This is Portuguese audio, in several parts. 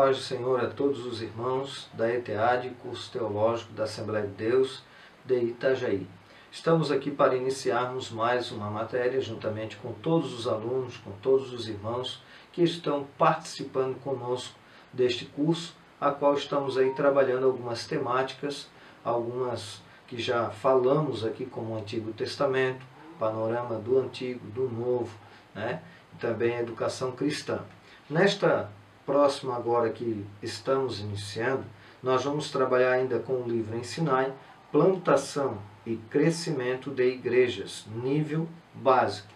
paz do Senhor a todos os irmãos da ETEAD, curso teológico da Assembleia de Deus de Itajaí. Estamos aqui para iniciarmos mais uma matéria, juntamente com todos os alunos, com todos os irmãos que estão participando conosco deste curso, a qual estamos aí trabalhando algumas temáticas, algumas que já falamos aqui, como o Antigo Testamento, panorama do Antigo, do Novo, né? E também a educação cristã. Nesta próxima agora que estamos iniciando, nós vamos trabalhar ainda com o livro Ensinai, Plantação e Crescimento de Igrejas, nível básico.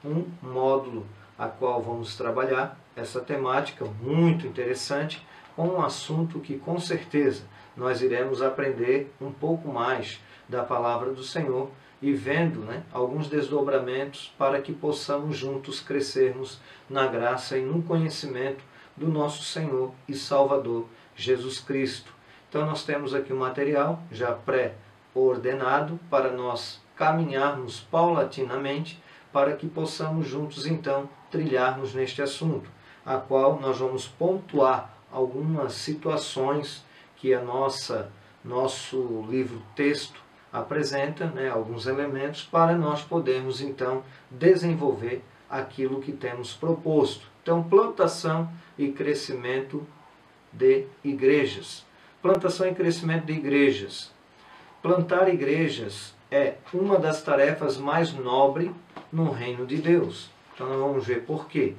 Um módulo a qual vamos trabalhar essa temática muito interessante, com um assunto que com certeza nós iremos aprender um pouco mais da palavra do Senhor e vendo, alguns desdobramentos para que possamos juntos crescermos na graça e no conhecimento do nosso Senhor e Salvador Jesus Cristo. Então nós temos aqui um material já pré-ordenado para nós caminharmos paulatinamente para que possamos juntos então trilharmos neste assunto, a qual nós vamos pontuar algumas situações que nosso livro-texto apresenta, alguns elementos para nós podermos então desenvolver aquilo que temos proposto. Então, plantação e crescimento de igrejas. Plantação e crescimento de igrejas. Plantar igrejas é uma das tarefas mais nobres no reino de Deus. Então, nós vamos ver por quê.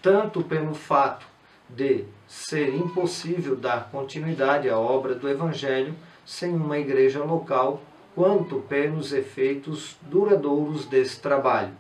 Tanto pelo fato de ser impossível dar continuidade à obra do Evangelho sem uma igreja local, quanto pelos efeitos duradouros desse trabalho.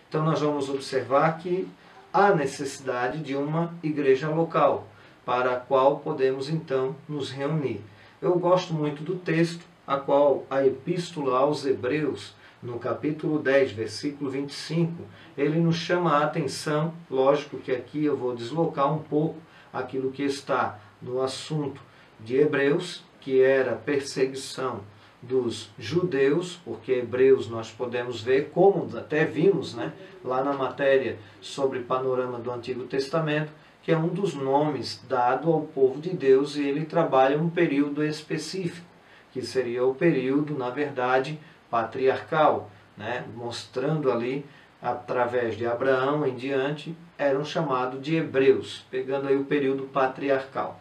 Então nós vamos observar que há necessidade de uma igreja local, para a qual podemos então nos reunir. Eu gosto muito do texto, a qual a Epístola aos Hebreus, no capítulo 10, versículo 25, ele nos chama a atenção. Lógico que aqui eu vou deslocar um pouco aquilo que está no assunto de Hebreus, que era perseguição dos judeus, porque Hebreus nós podemos ver, como até vimos lá na matéria sobre panorama do Antigo Testamento, que é um dos nomes dado ao povo de Deus, e ele trabalha um período específico, que seria o período, na verdade, patriarcal, mostrando ali, através de Abraão em diante, eram chamados de hebreus, pegando aí o período patriarcal.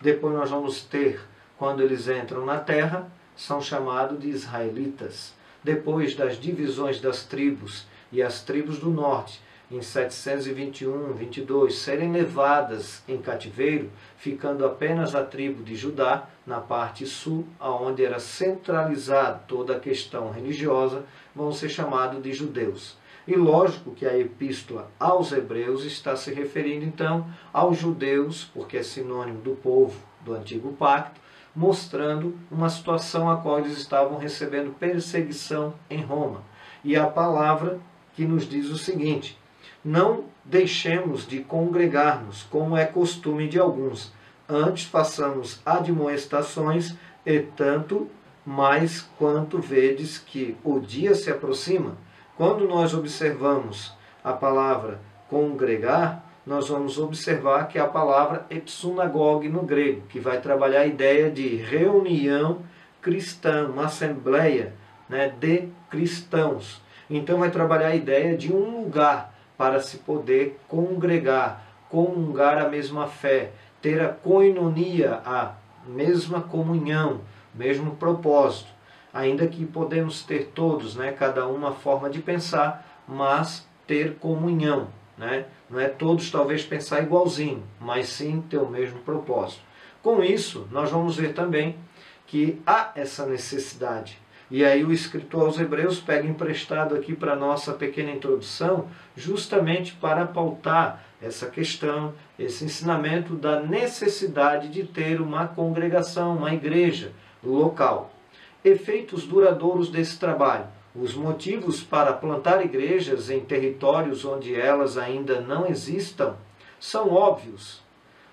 Depois nós vamos ter, quando eles entram na terra, são chamados de israelitas. Depois das divisões das tribos, e as tribos do norte, em 721, 22, serem levadas em cativeiro, ficando apenas a tribo de Judá, na parte sul, onde era centralizada toda a questão religiosa, vão ser chamados de judeus. E lógico que a epístola aos Hebreus está se referindo então aos judeus, porque é sinônimo do povo do Antigo Pacto, mostrando uma situação a qual eles estavam recebendo perseguição em Roma. E a palavra que nos diz o seguinte: não deixemos de congregar-nos, como é costume de alguns, antes façamos admoestações, e tanto mais quanto vedes que o dia se aproxima. Quando nós observamos a palavra congregar, nós vamos observar que é a palavra epsunagogue no grego, que vai trabalhar a ideia de reunião cristã, uma assembleia de cristãos. Então vai trabalhar a ideia de um lugar para se poder congregar, comungar a mesma fé, ter a koinonia, a mesma comunhão, mesmo propósito. Ainda que podemos ter todos, cada uma forma de pensar, mas ter comunhão. Não é todos talvez pensar igualzinho, mas sim ter o mesmo propósito. Com isso, nós vamos ver também que há essa necessidade. E aí o escritor aos Hebreus pega emprestado aqui para a nossa pequena introdução, justamente para pautar essa questão, esse ensinamento da necessidade de ter uma congregação, uma igreja local. Efeitos duradouros desse trabalho. Os motivos para plantar igrejas em territórios onde elas ainda não existam são óbvios,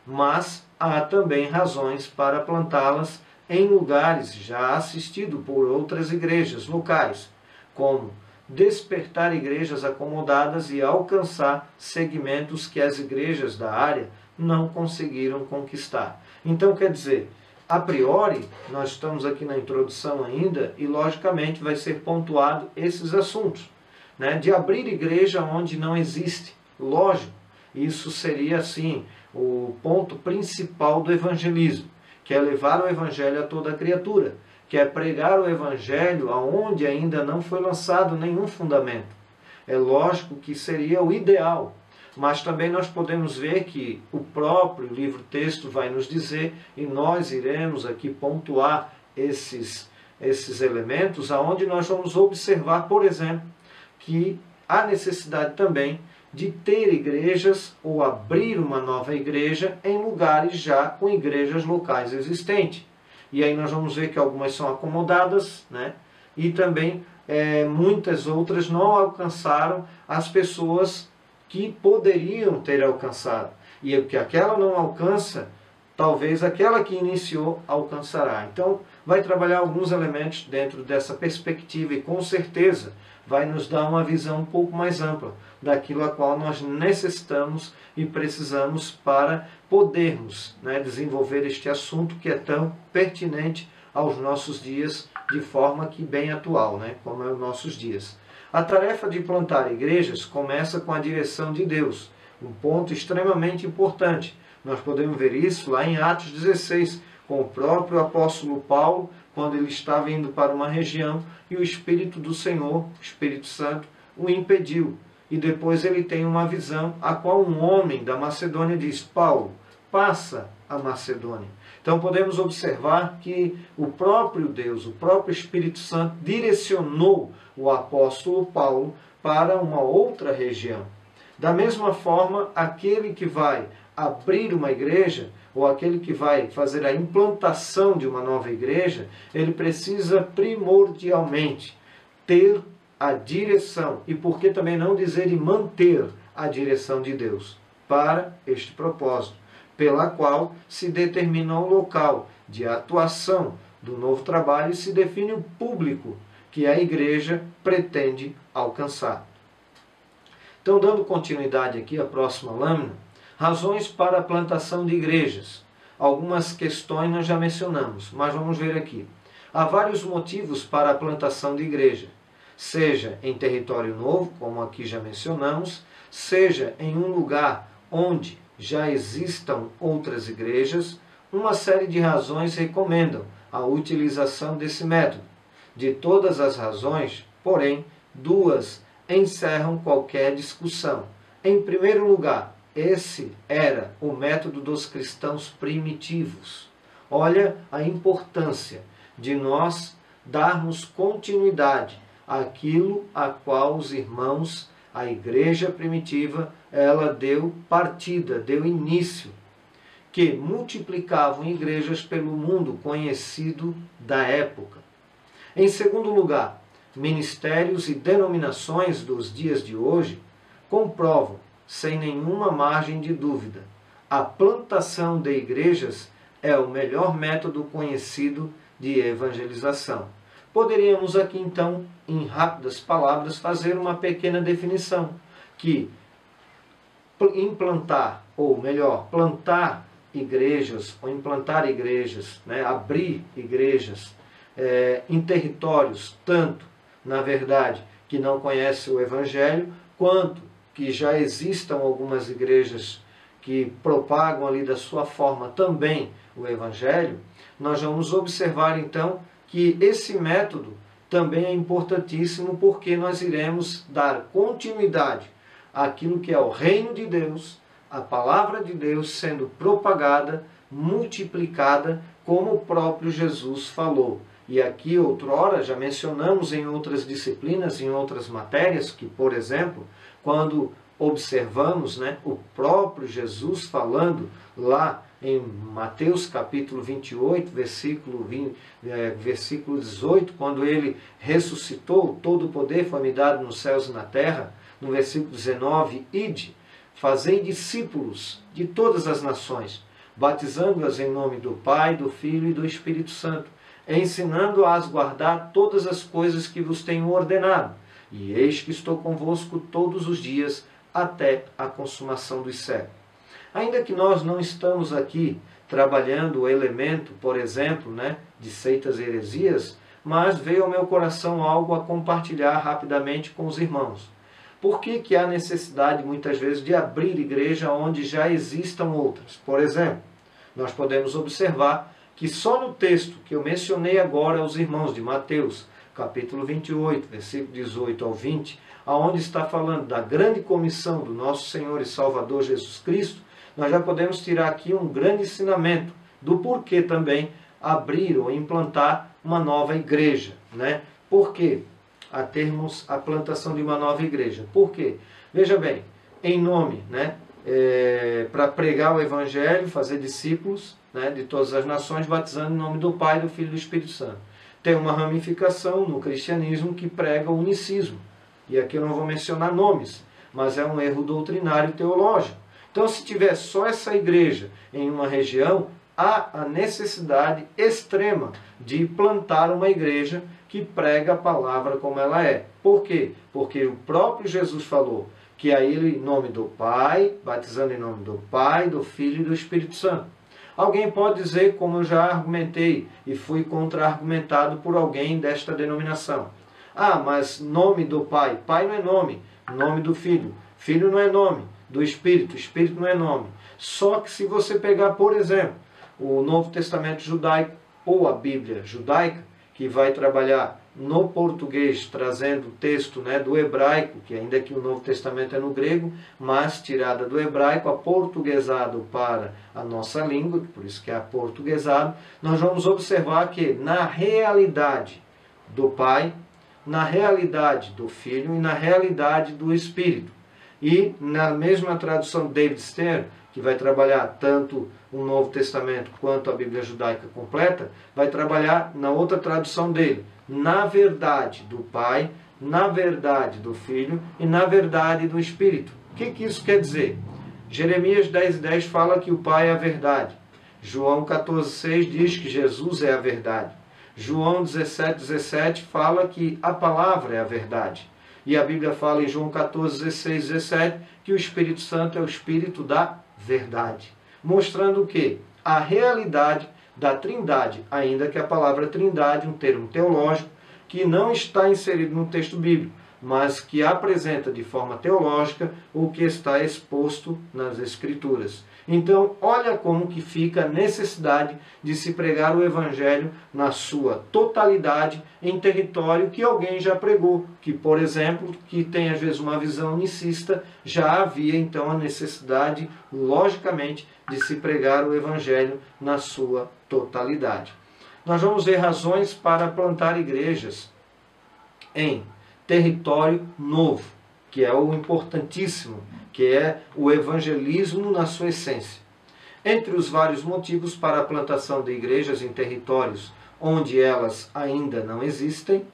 mas há também razões para plantá-las em lugares já assistidos por outras igrejas locais, como despertar igrejas acomodadas e alcançar segmentos que as igrejas da área não conseguiram conquistar. Então, quer dizer, a priori, nós estamos aqui na introdução ainda e, logicamente, vai ser pontuado esses assuntos, né? De abrir igreja onde não existe. Lógico, isso seria, assim, o ponto principal do evangelismo, que é levar o evangelho a toda criatura, que é pregar o evangelho aonde ainda não foi lançado nenhum fundamento. É lógico que seria o ideal, mas também nós podemos ver que o próprio livro-texto vai nos dizer, e nós iremos aqui pontuar esses elementos, aonde nós vamos observar, por exemplo, que há necessidade também de ter igrejas ou abrir uma nova igreja em lugares já com igrejas locais existentes. E aí nós vamos ver que algumas são acomodadas, né? E também muitas outras não alcançaram as pessoas que poderiam ter alcançado. E o que aquela não alcança, talvez aquela que iniciou alcançará. Então, vai trabalhar alguns elementos dentro dessa perspectiva e com certeza vai nos dar uma visão um pouco mais ampla daquilo a qual nós necessitamos e precisamos para podermos, né, desenvolver este assunto que é tão pertinente aos nossos dias, de forma que bem atual, né, como é os nossos dias. A tarefa de plantar igrejas começa com a direção de Deus, um ponto extremamente importante. Nós podemos ver isso lá em Atos 16, com o próprio apóstolo Paulo, quando ele estava indo para uma região e o Espírito do Senhor, o Espírito Santo, o impediu. E depois ele tem uma visão, a qual um homem da Macedônia diz: Paulo, passa a Macedônia. Então podemos observar que o próprio Deus, o próprio Espírito Santo, direcionou o apóstolo Paulo para uma outra região. Da mesma forma, aquele que vai abrir uma igreja, ou aquele que vai fazer a implantação de uma nova igreja, ele precisa primordialmente ter a direção, e por que também não dizer e manter a direção de Deus para este propósito, pela qual se determina o local de atuação do novo trabalho e se define o público que a igreja pretende alcançar. Então, dando continuidade aqui à próxima lâmina, razões para a plantação de igrejas. Algumas questões nós já mencionamos, mas vamos ver aqui. Há vários motivos para a plantação de igreja, seja em território novo, como aqui já mencionamos, seja em um lugar onde já existam outras igrejas. Uma série de razões recomendam a utilização desse método. De todas as razões, porém, duas encerram qualquer discussão. Em primeiro lugar, esse era o método dos cristãos primitivos. Olha a importância de nós darmos continuidade àquilo a qual os irmãos, a igreja primitiva, ela deu partida, deu início, que multiplicavam igrejas pelo mundo conhecido da época. Em segundo lugar, ministérios e denominações dos dias de hoje comprovam, sem nenhuma margem de dúvida, a plantação de igrejas é o melhor método conhecido de evangelização. Poderíamos aqui então, em rápidas palavras, fazer uma pequena definição, que implantar, ou melhor, plantar igrejas, ou implantar igrejas, né, abrir igrejas em territórios, tanto, na verdade, que não conhecem o Evangelho, quanto que já existam algumas igrejas que propagam ali da sua forma também o Evangelho, nós vamos observar então que esse método também é importantíssimo, porque nós iremos dar continuidade àquilo que é o reino de Deus, a palavra de Deus sendo propagada, multiplicada, como o próprio Jesus falou. E aqui, outrora, já mencionamos em outras disciplinas, em outras matérias, que, por exemplo, quando observamos, né, o próprio Jesus falando lá em Mateus capítulo 28, versículo 18, quando ele ressuscitou, todo o poder foi-me dado nos céus e na terra, no versículo 19, ide, fazei discípulos de todas as nações, batizando-as em nome do Pai, do Filho e do Espírito Santo, ensinando-as a guardar todas as coisas que vos tenho ordenado. E eis que estou convosco todos os dias, até a consumação dos séculos. Ainda que nós não estamos aqui trabalhando o elemento, por exemplo, de seitas e heresias, mas veio ao meu coração algo a compartilhar rapidamente com os irmãos. Por que há necessidade, muitas vezes, de abrir igreja onde já existam outras? Por exemplo, nós podemos observar que só no texto que eu mencionei agora aos irmãos de Mateus, capítulo 28, versículo 18 ao 20, aonde está falando da grande comissão do nosso Senhor e Salvador Jesus Cristo, nós já podemos tirar aqui um grande ensinamento do porquê também abrir ou implantar uma nova igreja. Por quê? A termos a plantação de uma nova igreja. Por quê? Veja bem, em nome, para pregar o Evangelho, fazer discípulos de todas as nações, batizando em nome do Pai, do Filho e do Espírito Santo. Tem uma ramificação no cristianismo que prega o unicismo. E aqui eu não vou mencionar nomes, mas é um erro doutrinário teológico. Então, se tiver só essa igreja em uma região, há a necessidade extrema de plantar uma igreja que prega a palavra como ela é. Por quê? Porque o próprio Jesus falou que a ele em nome do Pai, batizando em nome do Pai, do Filho e do Espírito Santo. Alguém pode dizer, como eu já argumentei e fui contra-argumentado por alguém desta denominação. Mas nome do Pai, Pai não é nome, nome do Filho, Filho não é nome, do Espírito, Espírito não é nome. Só que se você pegar, por exemplo, o Novo Testamento judaico ou a Bíblia judaica, que vai trabalhar no português, trazendo o texto do hebraico, que ainda que o Novo Testamento é no grego, mas tirada do hebraico, aportuguesado para a nossa língua, por isso que é aportuguesado, nós vamos observar que na realidade do Pai, na realidade do Filho e na realidade do Espírito. E na mesma tradução David Stern, que vai trabalhar tanto o Novo Testamento quanto a Bíblia judaica completa, vai trabalhar na outra tradução dele, na verdade do Pai, na verdade do Filho e na verdade do Espírito. O que isso quer dizer? Jeremias 10:10 fala que o Pai é a verdade. João 14:6 diz que Jesus é a verdade. João 17:17 fala que a palavra é a verdade. E a Bíblia fala em João 14:16, 17, que o Espírito Santo é o Espírito da verdade. Mostrando que a realidade da Trindade, ainda que a palavra Trindade, um termo teológico, que não está inserido no texto bíblico, mas que apresenta de forma teológica o que está exposto nas Escrituras. Então, olha como que fica a necessidade de se pregar o Evangelho na sua totalidade em território que alguém já pregou, que, por exemplo, que tem às vezes uma visão unicista, já havia então a necessidade, logicamente, de se pregar o Evangelho na sua totalidade. Nós vamos ver razões para plantar igrejas em território novo, que é o importantíssimo, que é o evangelismo na sua essência. Entre os vários motivos para a plantação de igrejas em territórios onde elas ainda não existem,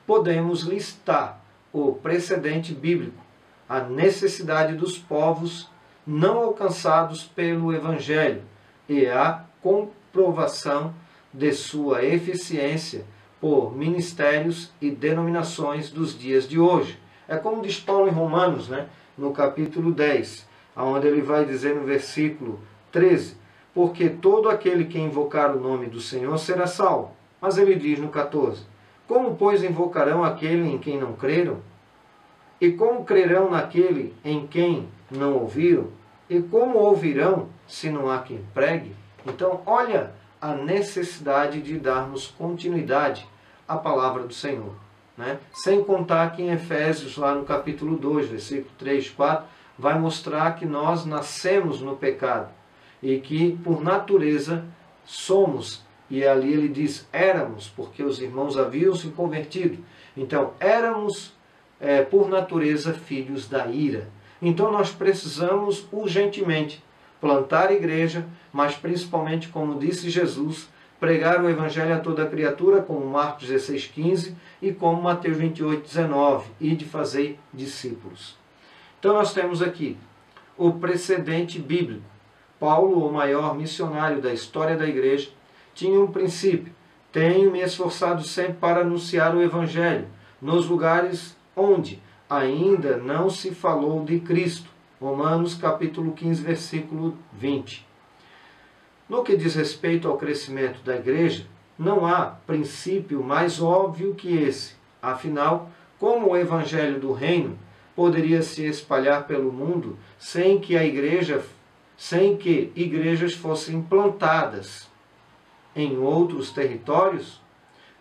podemos listar o precedente bíblico, a necessidade dos povos não alcançados pelo Evangelho e a comprovação de sua eficiência por ministérios e denominações dos dias de hoje. É como diz Paulo em Romanos, no capítulo 10, onde ele vai dizer no versículo 13, porque todo aquele que invocar o nome do Senhor será salvo. Mas ele diz no 14, como, pois, invocarão aquele em quem não creram? E como crerão naquele em quem não ouviram? E como ouvirão se não há quem pregue? Então, olha a necessidade de darmos continuidade à palavra do Senhor. Sem contar que em Efésios, lá no capítulo 2, versículo 3, 4, vai mostrar que nós nascemos no pecado e que, por natureza, somos, e ali ele diz, éramos, porque os irmãos haviam se convertido. Então, éramos, por natureza, filhos da ira. Então, nós precisamos urgentemente plantar igreja, mas principalmente, como disse Jesus, pregar o Evangelho a toda criatura, como Marcos 16:15 e como Mateus 28:19, e de fazer discípulos. Então nós temos aqui o precedente bíblico. Paulo, o maior missionário da história da igreja, tinha um princípio: tenho me esforçado sempre para anunciar o Evangelho nos lugares onde ainda não se falou de Cristo. Romanos capítulo 15, versículo 20. No que diz respeito ao crescimento da igreja, não há princípio mais óbvio que esse. Afinal, como o evangelho do reino poderia se espalhar pelo mundo sem que igrejas fossem plantadas em outros territórios?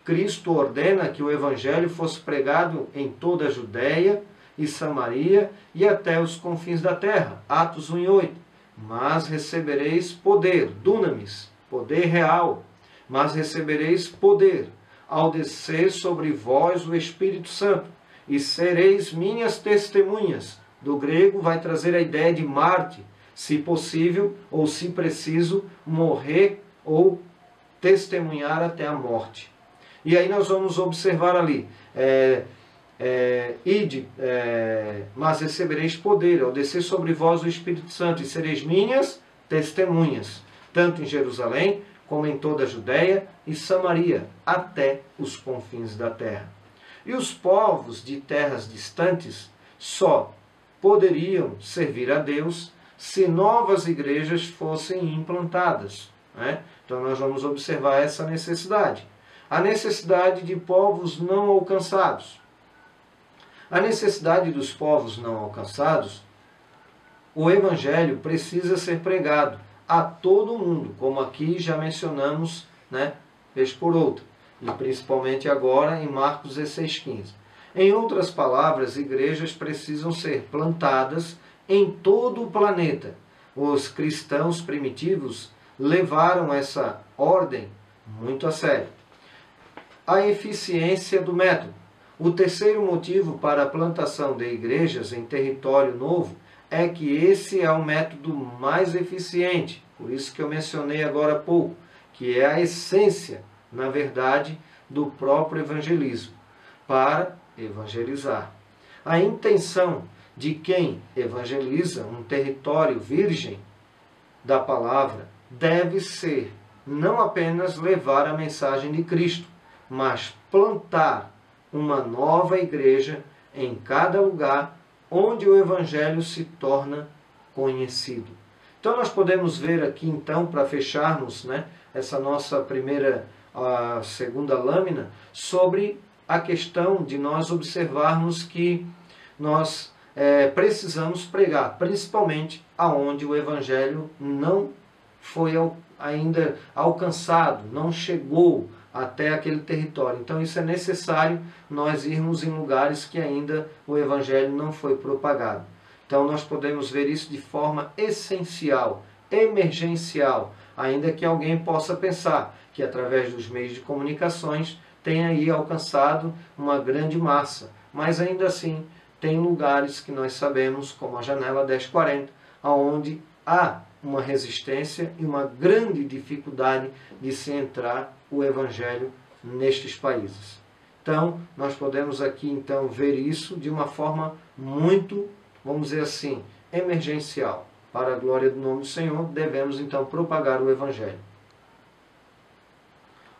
Cristo ordena que o evangelho fosse pregado em toda a Judéia e Samaria e até os confins da terra. Atos 1:8. Mas recebereis poder, dunamis, poder real, mas recebereis poder ao descer sobre vós o Espírito Santo, e sereis minhas testemunhas. Do grego vai trazer a ideia de mártir, se possível ou se preciso, morrer ou testemunhar até a morte. E aí nós vamos observar ali, mas recebereis poder ao descer sobre vós o Espírito Santo, e sereis minhas testemunhas, tanto em Jerusalém, como em toda a Judéia e Samaria, até os confins da terra. E os povos de terras distantes só poderiam servir a Deus se novas igrejas fossem implantadas, né? Então nós vamos observar essa necessidade. A necessidade de povos não alcançados. A necessidade dos povos não alcançados, o Evangelho precisa ser pregado a todo mundo, como aqui já mencionamos, né, vez por outra, e principalmente agora em Marcos 16:15. Em outras palavras, igrejas precisam ser plantadas em todo o planeta. Os cristãos primitivos levaram essa ordem muito a sério. A eficiência do método. O terceiro motivo para a plantação de igrejas em território novo é que esse é o método mais eficiente. Por isso que eu mencionei agora há pouco, que é a essência, na verdade, do próprio evangelismo, para evangelizar. A intenção de quem evangeliza um território virgem da palavra deve ser não apenas levar a mensagem de Cristo, mas plantar uma nova igreja em cada lugar onde o evangelho se torna conhecido. Então nós podemos ver aqui, então, para fecharmos, né, essa nossa segunda lâmina, sobre a questão de nós observarmos que nós precisamos pregar, principalmente aonde o evangelho não foi ainda alcançado, não chegou até aquele território. Então isso é necessário nós irmos em lugares que ainda o evangelho não foi propagado. Então nós podemos ver isso de forma essencial, emergencial, ainda que alguém possa pensar que através dos meios de comunicações tenha aí alcançado uma grande massa, mas ainda assim tem lugares que nós sabemos, como a Janela 1040, onde há uma resistência e uma grande dificuldade de se entrar o evangelho nestes países. Então, nós podemos aqui então ver isso de uma forma muito, vamos dizer assim, emergencial. Para a glória do nome do Senhor, devemos então propagar o evangelho.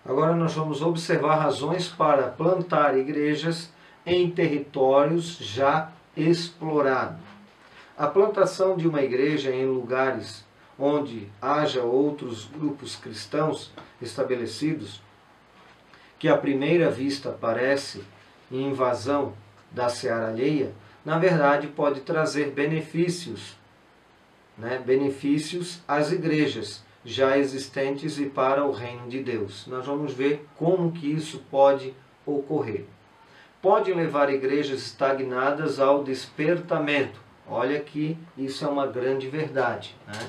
Agora nós vamos observar razões para plantar igrejas em territórios já explorados. A plantação de uma igreja em lugares onde haja outros grupos cristãos estabelecidos, que à primeira vista parece invasão da seara alheia, na verdade pode trazer benefícios, benefícios às igrejas já existentes e para o reino de Deus. Nós vamos ver como que isso pode ocorrer. Pode levar igrejas estagnadas ao despertamento. Olha que isso é uma grande verdade, né?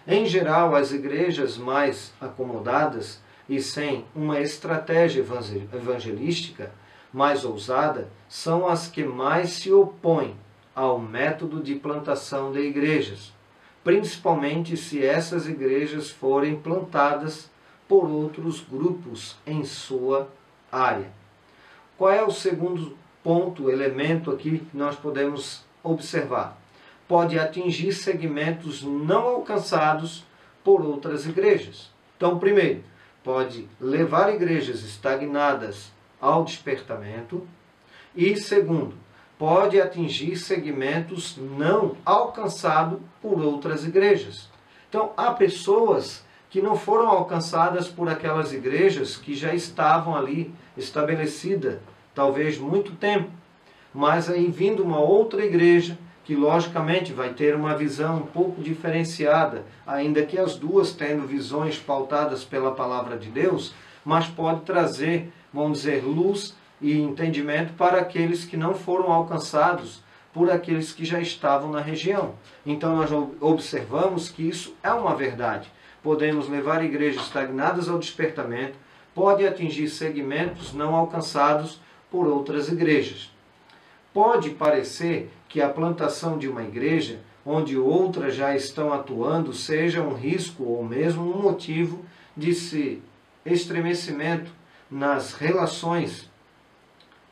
Em geral, as igrejas mais acomodadas e sem uma estratégia evangelística mais ousada são as que mais se opõem ao método de plantação de igrejas, principalmente se essas igrejas forem plantadas por outros grupos em sua área. Qual é o segundo ponto, elemento aqui que nós podemos observar? Pode atingir segmentos não alcançados por outras igrejas. Então, primeiro, pode levar igrejas estagnadas ao despertamento. E segundo, pode atingir segmentos não alcançados por outras igrejas. Então, há pessoas que não foram alcançadas por aquelas igrejas que já estavam ali estabelecidas, talvez muito tempo. Mas aí vindo uma outra igreja, que logicamente vai ter uma visão um pouco diferenciada, ainda que as duas tendo visões pautadas pela palavra de Deus, mas pode trazer, vamos dizer, luz e entendimento para aqueles que não foram alcançados por aqueles que já estavam na região. Então nós observamos que isso é uma verdade. Podemos levar igrejas estagnadas ao despertamento, pode atingir segmentos não alcançados por outras igrejas. Pode parecer que a plantação de uma igreja, onde outras já estão atuando, seja um risco ou mesmo um motivo de estremecimento nas relações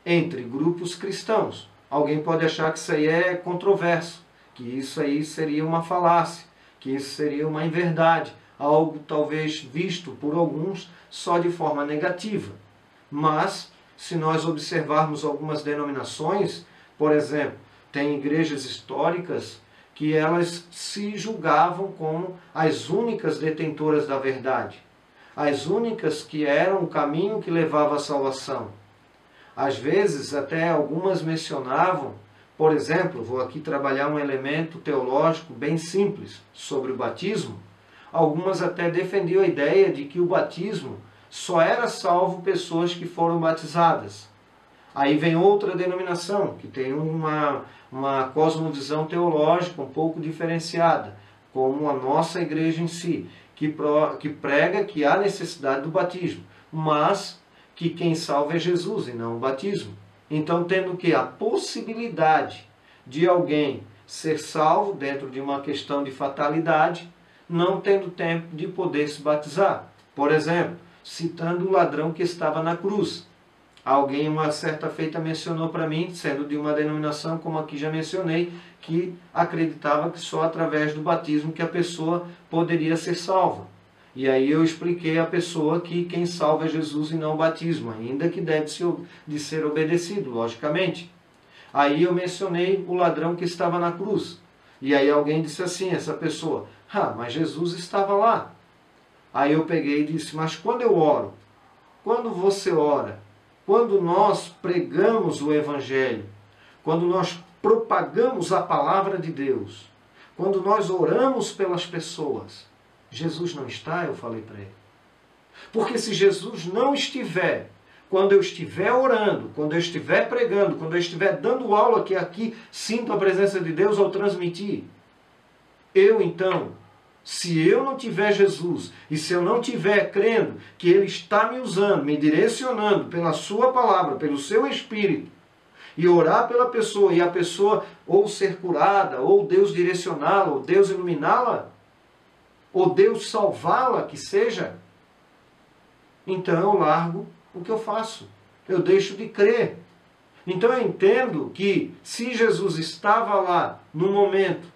entre grupos cristãos. Alguém pode achar que isso aí é controverso, que isso aí seria uma falácia, que isso seria uma inverdade, algo talvez visto por alguns só de forma negativa. Mas, se nós observarmos algumas denominações, por exemplo, tem igrejas históricas que elas se julgavam como as únicas detentoras da verdade, as únicas que eram o caminho que levava à salvação. Às vezes, até algumas mencionavam, por exemplo, vou aqui trabalhar um elemento teológico bem simples sobre o batismo. Algumas até defendiam a ideia de que o batismo só era salvo pessoas que foram batizadas. Aí vem outra denominação, que tem uma cosmovisão teológica um pouco diferenciada, como a nossa igreja em si, que prega que há necessidade do batismo, mas que quem salva é Jesus e não o batismo. Então, tendo que a possibilidade de alguém ser salvo dentro de uma questão de fatalidade, não tendo tempo de poder se batizar. Por exemplo, citando o ladrão que estava na cruz. Alguém uma certa feita mencionou para mim, sendo de uma denominação, como aqui já mencionei, que acreditava que só através do batismo que a pessoa poderia ser salva. E aí eu expliquei à pessoa que quem salva é Jesus e não o batismo, ainda que deve de ser obedecido, logicamente. Aí eu mencionei o ladrão que estava na cruz. E aí alguém disse assim, essa pessoa, mas Jesus estava lá. Aí eu peguei e disse, mas quando eu oro, quando você ora, quando nós pregamos o Evangelho, quando nós propagamos a palavra de Deus, quando nós oramos pelas pessoas, Jesus não está, eu falei para ele. Porque se Jesus não estiver, quando eu estiver orando, quando eu estiver pregando, quando eu estiver dando aula que aqui sinto a presença de Deus ao transmitir, eu então, se eu não tiver Jesus, e se eu não tiver crendo que Ele está me usando, me direcionando pela sua palavra, pelo seu Espírito, e orar pela pessoa, e a pessoa ou ser curada, ou Deus direcioná-la, ou Deus iluminá-la, ou Deus salvá-la, que seja, então eu largo o que eu faço. Eu deixo de crer. Então eu entendo que se Jesus estava lá no momento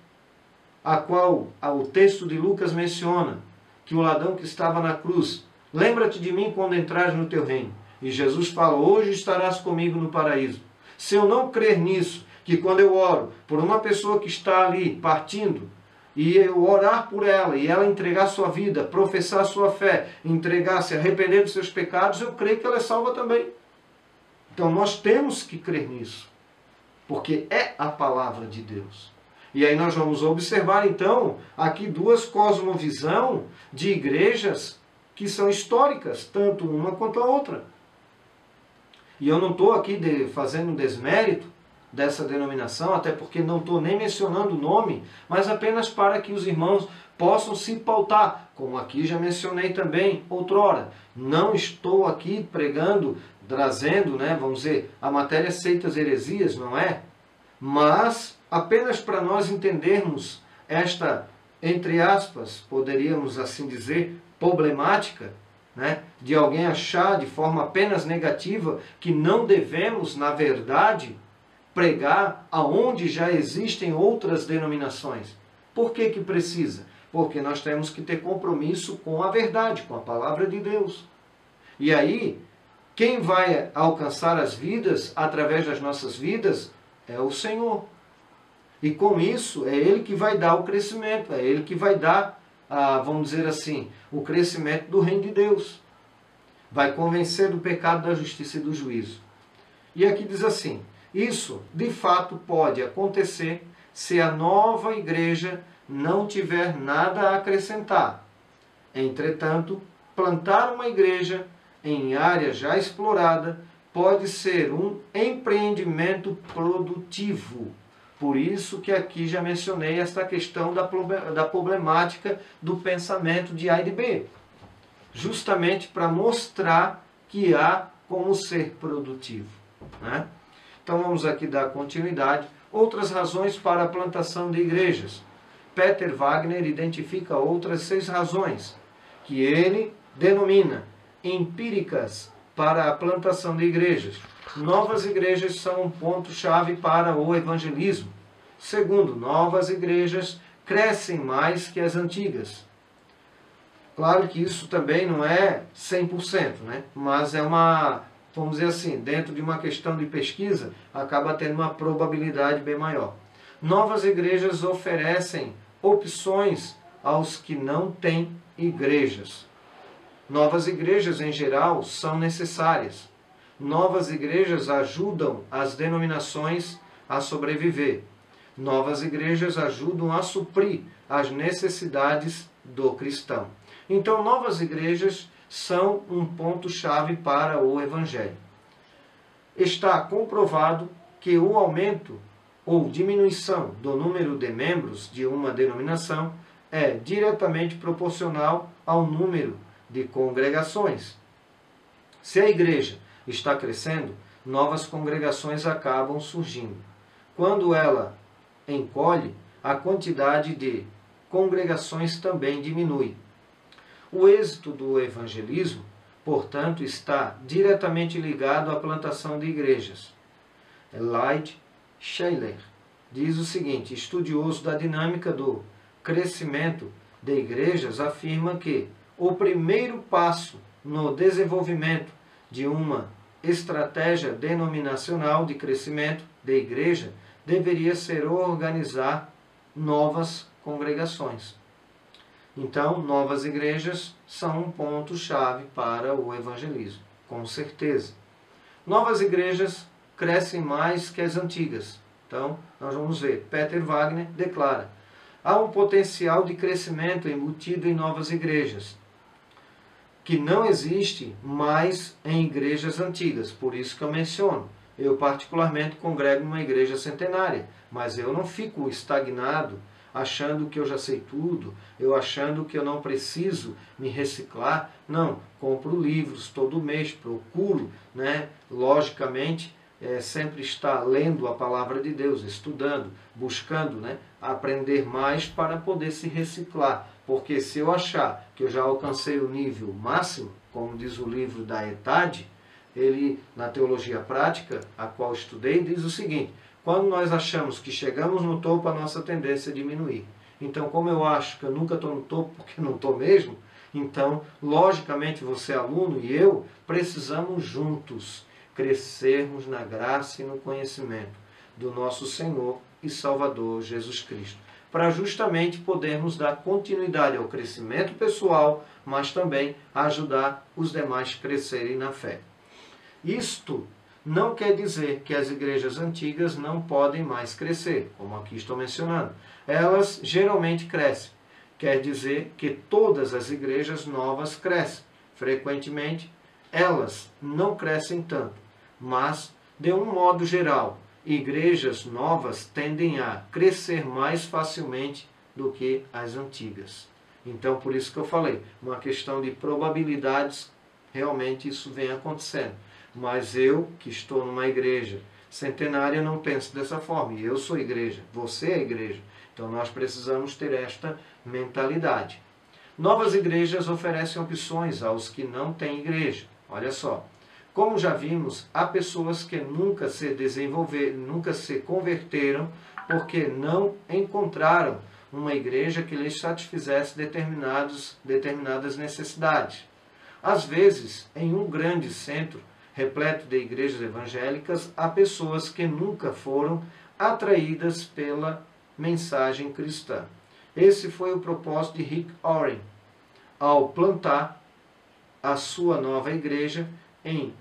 a qual o texto de Lucas menciona, que o ladrão que estava na cruz, lembra-te de mim quando entrares no teu reino. E Jesus fala, hoje estarás comigo no paraíso. Se eu não crer nisso, que quando eu oro por uma pessoa que está ali partindo, e eu orar por ela, e ela entregar sua vida, professar sua fé, entregar-se, arrepender dos seus pecados, eu creio que ela é salva também. Então nós temos que crer nisso, porque é a palavra de Deus. E aí nós vamos observar então aqui duas cosmovisões de igrejas que são históricas, tanto uma quanto a outra. E eu não estou aqui fazendo um desmérito dessa denominação, até porque não estou nem mencionando o nome, mas apenas para que os irmãos possam se pautar, como aqui já mencionei também outrora. Não estou aqui pregando, trazendo, vamos dizer, a matéria seitas heresias, não é? Mas apenas para nós entendermos esta, entre aspas, poderíamos assim dizer, problemática, de alguém achar de forma apenas negativa que não devemos, na verdade, pregar aonde já existem outras denominações. Por que que precisa? Porque nós temos que ter compromisso com a verdade, com a palavra de Deus. E aí, quem vai alcançar as vidas através das nossas vidas é o Senhor. E com isso, é Ele que vai dar o crescimento, é Ele que vai dar, vamos dizer assim, o crescimento do reino de Deus. Vai convencer do pecado, da justiça e do juízo. E aqui diz assim, isso de fato pode acontecer se a nova igreja não tiver nada a acrescentar. Entretanto, plantar uma igreja em área já explorada pode ser um empreendimento produtivo. Por isso que aqui já mencionei esta questão da problemática do pensamento de A e de B. Justamente para mostrar que há como ser produtivo, né? Então vamos aqui dar continuidade. Outras razões para a plantação de igrejas. Peter Wagner identifica outras 6 razões, que ele denomina empíricas para a plantação de igrejas. Novas igrejas são um ponto-chave para o evangelismo. Segundo, novas igrejas crescem mais que as antigas. Claro que isso também não é 100%, né? Mas é uma, vamos dizer assim, dentro de uma questão de pesquisa, acaba tendo uma probabilidade bem maior. Novas igrejas oferecem opções aos que não têm igrejas. Novas igrejas, em geral, são necessárias. Novas igrejas ajudam as denominações a sobreviver. Novas igrejas ajudam a suprir as necessidades do cristão. Então, novas igrejas são um ponto-chave para o Evangelho. Está comprovado que o aumento ou diminuição do número de membros de uma denominação é diretamente proporcional ao número de congregações. Se a igreja está crescendo, novas congregações acabam surgindo. Quando ela encolhe, a quantidade de congregações também diminui. O êxito do evangelismo, portanto, está diretamente ligado à plantação de igrejas. Lloyd Schiller diz o seguinte, estudioso da dinâmica do crescimento de igrejas, afirma que o primeiro passo no desenvolvimento de uma estratégia denominacional de crescimento de igreja deveria ser organizar novas congregações. Então, novas igrejas são um ponto-chave para o evangelismo, com certeza. Novas igrejas crescem mais que as antigas. Então, nós vamos ver. Peter Wagner declara, há um potencial de crescimento embutido em novas igrejas, que não existe mais em igrejas antigas. Por isso que eu menciono. Eu particularmente congrego numa igreja centenária, mas eu não fico estagnado, achando que eu já sei tudo, eu achando que eu não preciso me reciclar. Não, compro livros todo mês, procuro, né, logicamente, sempre estar lendo a palavra de Deus, estudando, buscando, né, aprender mais para poder se reciclar. Porque se eu achar que eu já alcancei o nível máximo, como diz o livro da Etade, ele, na teologia prática, a qual estudei, diz o seguinte, quando nós achamos que chegamos no topo, a nossa tendência é diminuir. Então, como eu acho que eu nunca estou no topo, porque não estou mesmo, então, logicamente, você aluno e eu, precisamos juntos crescermos na graça e no conhecimento do nosso Senhor e Salvador Jesus Cristo, para justamente podermos dar continuidade ao crescimento pessoal, mas também ajudar os demais a crescerem na fé. Isto não quer dizer que as igrejas antigas não podem mais crescer, como aqui estou mencionando. Elas geralmente crescem. Quer dizer que todas as igrejas novas crescem. Frequentemente, elas não crescem tanto, mas, de um modo geral, igrejas novas tendem a crescer mais facilmente do que as antigas. Então, por isso que eu falei, uma questão de probabilidades, realmente isso vem acontecendo. Mas eu, que estou numa igreja centenária, não penso dessa forma. E eu sou igreja, você é igreja. Então nós precisamos ter esta mentalidade. Novas igrejas oferecem opções aos que não têm igreja. Olha só. Como já vimos, há pessoas que nunca se converteram porque não encontraram uma igreja que lhes satisfizesse determinadas necessidades. Às vezes, em um grande centro, repleto de igrejas evangélicas, há pessoas que nunca foram atraídas pela mensagem cristã. Esse foi o propósito de Rick Warren ao plantar a sua nova igreja em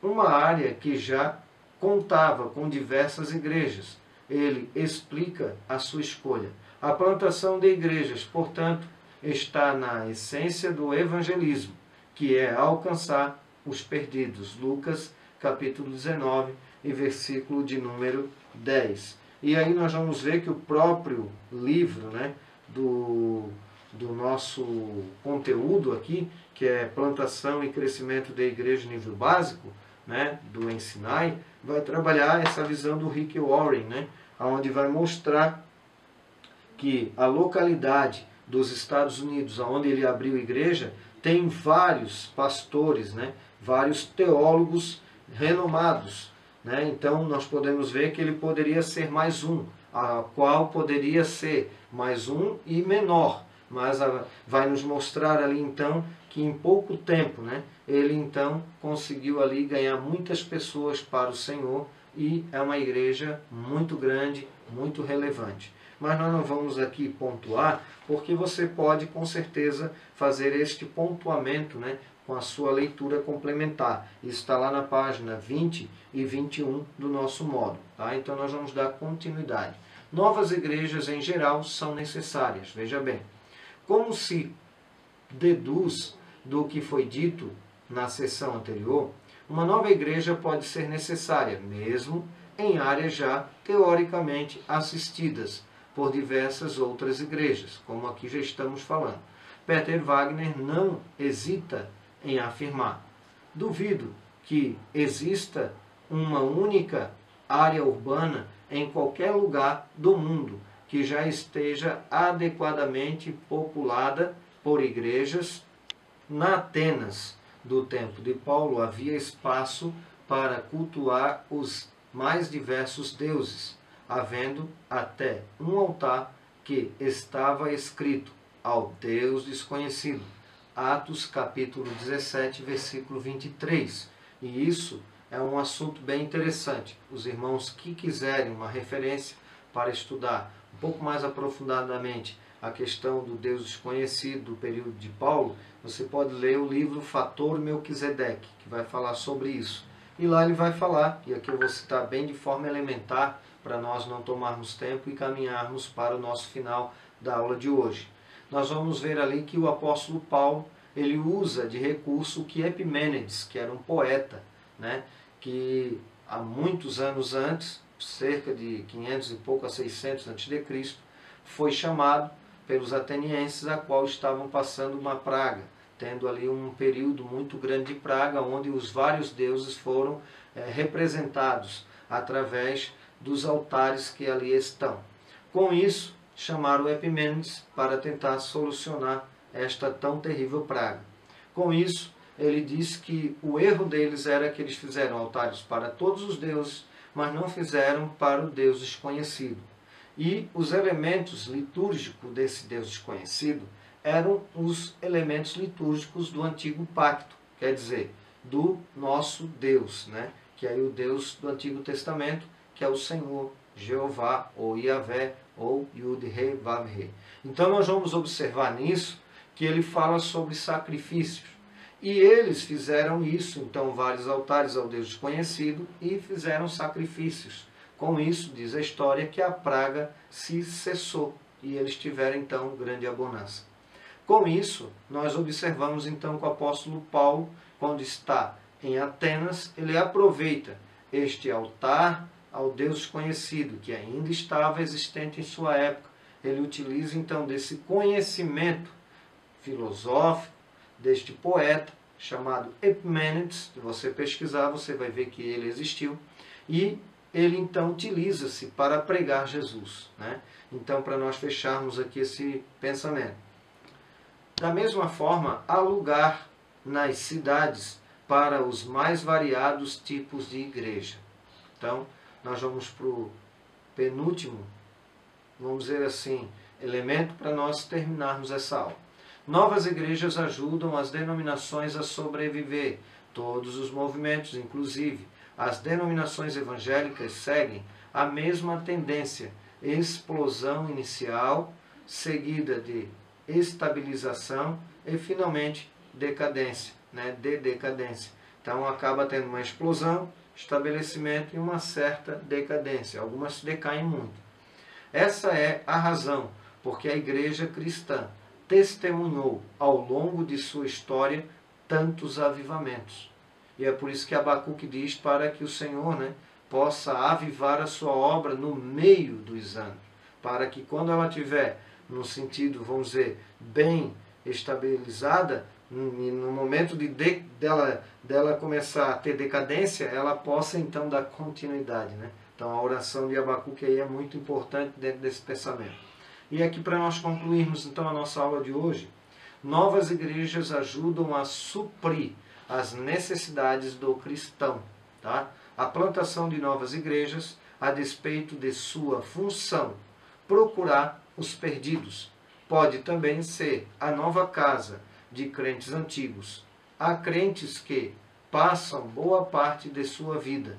uma área que já contava com diversas igrejas. Ele explica a sua escolha. A plantação de igrejas, portanto, está na essência do evangelismo, que é alcançar os perdidos. Lucas, capítulo 19, e versículo de número 10. E aí nós vamos ver que o próprio livro, né, do nosso conteúdo aqui, que é Plantação e Crescimento da Igreja Nível Básico, né, do Ensinai, vai trabalhar essa visão do Rick Warren, né, onde vai mostrar que a localidade dos Estados Unidos, onde ele abriu igreja, tem vários pastores, né, vários teólogos renomados. Né? Então nós podemos ver que ele poderia ser mais um, a qual poderia ser mais um e menor. Mas vai nos mostrar ali então que em pouco tempo, né, ele então conseguiu ali ganhar muitas pessoas para o Senhor e é uma igreja muito grande, muito relevante. Mas nós não vamos aqui pontuar, porque você pode com certeza fazer este pontuamento, né, com a sua leitura complementar. Isso está lá na página 20 e 21 do nosso módulo. Tá? Então nós vamos dar continuidade. Novas igrejas em geral são necessárias. Veja bem, como se deduz do que foi dito na sessão anterior, uma nova igreja pode ser necessária, mesmo em áreas já teoricamente assistidas por diversas outras igrejas, como aqui já estamos falando. Peter Wagner não hesita em afirmar: duvido que exista uma única área urbana em qualquer lugar do mundo que já esteja adequadamente populada por igrejas. Na Atenas do tempo de Paulo havia espaço para cultuar os mais diversos deuses, havendo até um altar que estava escrito ao Deus desconhecido. Atos capítulo 17, versículo 23. E isso é um assunto bem interessante. Os irmãos que quiserem uma referência para estudar um pouco mais aprofundadamente a questão do Deus desconhecido do período de Paulo, você pode ler o livro Fator Melquisedeque, que vai falar sobre isso. E lá ele vai falar, e aqui eu vou citar bem de forma elementar, para nós não tomarmos tempo e caminharmos para o nosso final da aula de hoje. Nós vamos ver ali que o apóstolo Paulo, ele usa de recurso que Epimênides, que era um poeta, né, que há muitos anos antes, cerca de 500 e pouco a 600 a.C., foi chamado pelos atenienses, a qual estavam passando uma praga, tendo ali um período muito grande de praga, onde os vários deuses foram representados através dos altares que ali estão. Com isso, chamaram Epimênides para tentar solucionar esta tão terrível praga. Com isso, ele disse que o erro deles era que eles fizeram altares para todos os deuses, mas não fizeram para o Deus desconhecido. E os elementos litúrgicos desse Deus desconhecido eram os elementos litúrgicos do Antigo Pacto, quer dizer, do nosso Deus, né? Que é o Deus do Antigo Testamento, que é o Senhor, Jeová, ou Yahvé, ou Yud-He-Vav-He. Então nós vamos observar nisso que ele fala sobre sacrifícios. E eles fizeram isso, então, vários altares ao Deus desconhecido e fizeram sacrifícios. Com isso, diz a história, que a praga se cessou e eles tiveram, então, grande abundância. Com isso, nós observamos, então, que o apóstolo Paulo, quando está em Atenas, ele aproveita este altar ao Deus desconhecido, que ainda estava existente em sua época. Ele utiliza, então, desse conhecimento filosófico, deste poeta chamado Epimênides. Se você pesquisar, você vai ver que ele existiu. E ele então utiliza-se para pregar Jesus, né? Então, para nós fecharmos aqui esse pensamento. Da mesma forma, há lugar nas cidades para os mais variados tipos de igreja. Então, nós vamos para o penúltimo, vamos dizer assim, elemento para nós terminarmos essa aula. Novas igrejas ajudam as denominações a sobreviver, Todos os movimentos, inclusive as denominações evangélicas, seguem a mesma tendência: explosão inicial, seguida de estabilização e, finalmente, decadência, de decadência. Então, acaba tendo uma explosão, estabelecimento e uma certa decadência. Algumas decaem muito. Essa é a razão porque a igreja cristã testemunhou ao longo de sua história tantos avivamentos. E é por isso que Abacuque diz para que o Senhor possa avivar a sua obra no meio dos anos, para que quando ela tiver, no sentido, vamos dizer, bem estabilizada, no momento dela começar a ter decadência, ela possa então dar continuidade. Então a oração de Abacuque aí é muito importante dentro desse pensamento. E aqui para nós concluirmos então a nossa aula de hoje, novas igrejas ajudam a suprir as necessidades do cristão. Tá? A plantação de novas igrejas, a despeito de sua função, procurar os perdidos, pode também ser a nova casa de crentes antigos. Há crentes que passam boa parte de sua vida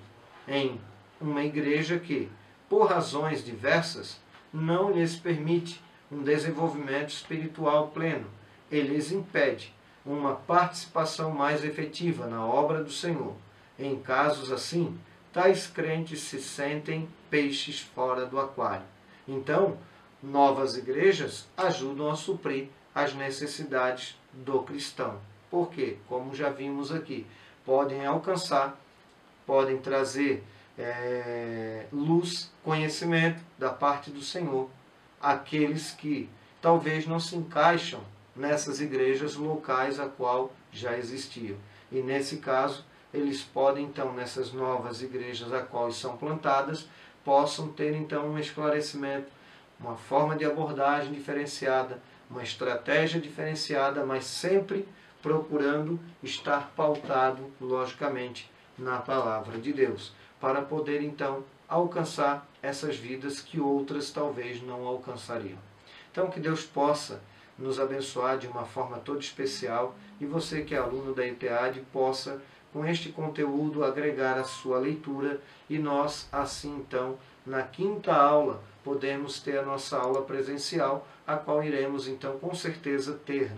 em uma igreja que, por razões diversas, não lhes permite um desenvolvimento espiritual pleno e lhes impede uma participação mais efetiva na obra do Senhor. Em casos assim, tais crentes se sentem peixes fora do aquário. Então, novas igrejas ajudam a suprir as necessidades do cristão. Porque, como já vimos aqui, podem alcançar, podem trazer luz, conhecimento da parte do Senhor, aqueles que talvez não se encaixam nessas igrejas locais a qual já existiam. E nesse caso, eles podem então, nessas novas igrejas a qual são plantadas, possam ter então um esclarecimento, uma forma de abordagem diferenciada, uma estratégia diferenciada, mas sempre procurando estar pautado, logicamente, na palavra de Deus, para poder então alcançar essas vidas que outras talvez não alcançariam. Então que Deus possa nos abençoar de uma forma toda especial e você que é aluno da ITEAD possa, com este conteúdo, agregar a sua leitura e nós, assim então, na quinta aula, podemos ter a nossa aula presencial, a qual iremos então com certeza ter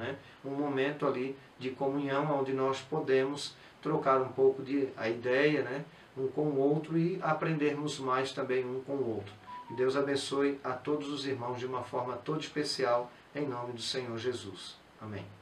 um momento ali de comunhão, onde nós podemos trocar um pouco a ideia um com o outro e aprendermos mais também um com o outro. Que Deus abençoe a todos os irmãos de uma forma toda especial, em nome do Senhor Jesus. Amém.